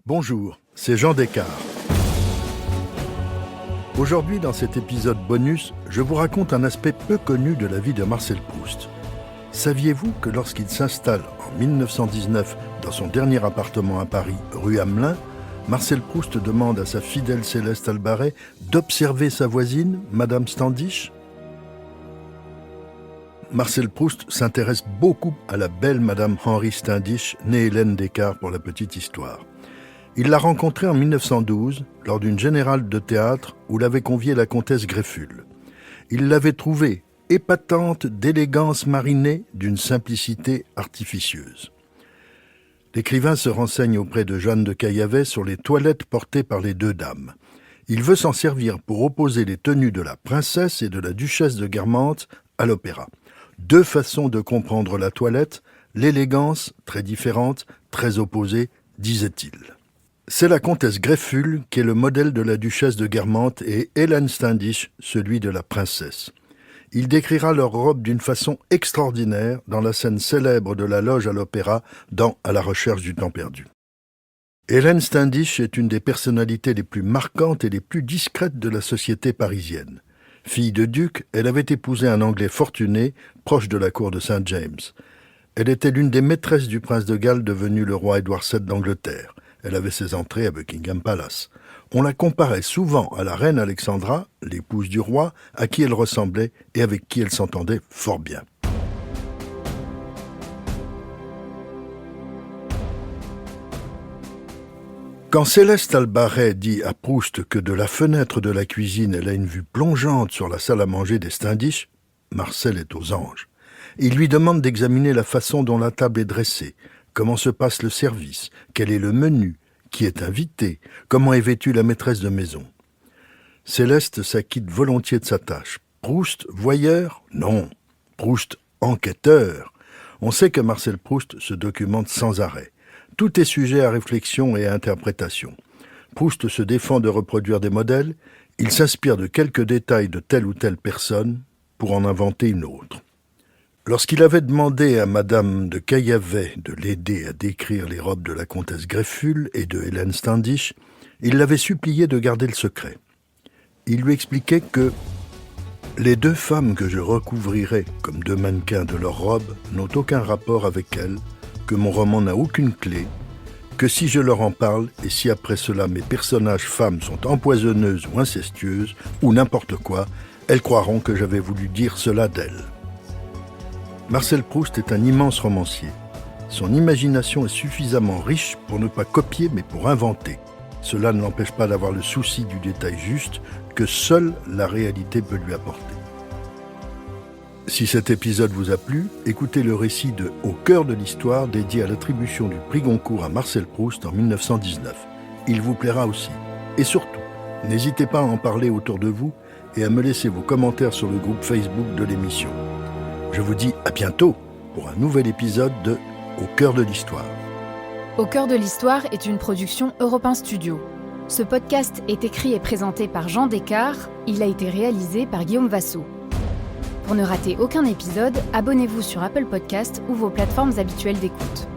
Bonjour, c'est Jean Descartes. Aujourd'hui, dans cet épisode bonus, je vous raconte un aspect peu connu de la vie de Marcel Proust. Saviez-vous que lorsqu'il s'installe en 1919 dans son dernier appartement à Paris, rue Hamelin, Marcel Proust demande à sa fidèle Céleste Albaret d'observer sa voisine, Madame Standish ? Marcel Proust s'intéresse beaucoup à la belle Madame Henri Standish, née Hélène Descartes pour la petite histoire. Il l'a rencontrée en 1912, lors d'une générale de théâtre où l'avait conviée la comtesse Greffule. Il l'avait trouvée épatante d'élégance marinée, d'une simplicité artificieuse. L'écrivain se renseigne auprès de Jeanne de Caillavet sur les toilettes portées par les deux dames. Il veut s'en servir pour opposer les tenues de la princesse et de la duchesse de Guermantes à l'opéra. Deux façons de comprendre la toilette, l'élégance, très différente, très opposée, disait-il. C'est la comtesse Greffule qui est le modèle de la duchesse de Guermantes et Hélène Standish, celui de la princesse. Il décrira leur robe d'une façon extraordinaire dans la scène célèbre de la loge à l'opéra dans « À la recherche du temps perdu ». Hélène Standish est une des personnalités les plus marquantes et les plus discrètes de la société parisienne. Fille de duc, elle avait épousé un Anglais fortuné, proche de la cour de Saint James. Elle était l'une des maîtresses du prince de Galles devenu le roi Édouard VII d'Angleterre. Elle avait ses entrées à Buckingham Palace. On la comparait souvent à la reine Alexandra, l'épouse du roi, à qui elle ressemblait et avec qui elle s'entendait fort bien. Quand Céleste Albaret dit à Proust que de la fenêtre de la cuisine elle a une vue plongeante sur la salle à manger des Standish, Marcel est aux anges. Il lui demande d'examiner la façon dont la table est dressée, comment se passe le service, quel est le menu, qui est invité, comment est vêtue la maîtresse de maison. Céleste s'acquitte volontiers de sa tâche. Proust, voyeur ? Non. Proust, enquêteur. On sait que Marcel Proust se documente sans arrêt. Tout est sujet à réflexion et à interprétation. Proust se défend de reproduire des modèles, il s'inspire de quelques détails de telle ou telle personne pour en inventer une autre. Lorsqu'il avait demandé à Madame de Caillavet de l'aider à décrire les robes de la comtesse Greffule et de Hélène Standish, il l'avait supplié de garder le secret. Il lui expliquait que « les deux femmes que je recouvrirai comme deux mannequins de leurs robes n'ont aucun rapport avec elles, que mon roman n'a aucune clé, que si je leur en parle et si après cela mes personnages femmes sont empoisonneuses ou incestueuses ou n'importe quoi, elles croiront que j'avais voulu dire cela d'elles. » Marcel Proust est un immense romancier. Son imagination est suffisamment riche pour ne pas copier mais pour inventer. Cela ne l'empêche pas d'avoir le souci du détail juste que seule la réalité peut lui apporter. Si cet épisode vous a plu, écoutez le récit de Au cœur de l'histoire dédié à l'attribution du prix Goncourt à Marcel Proust en 1919. Il vous plaira aussi. Et surtout, n'hésitez pas à en parler autour de vous et à me laisser vos commentaires sur le groupe Facebook de l'émission. Je vous dis à bientôt pour un nouvel épisode de Au cœur de l'histoire. Au cœur de l'histoire est une production Europe 1 Studio. Ce podcast est écrit et présenté par Jean Descartes. Il a été réalisé par Guillaume Vassaux. Pour ne rater aucun épisode, abonnez-vous sur Apple Podcasts ou vos plateformes habituelles d'écoute.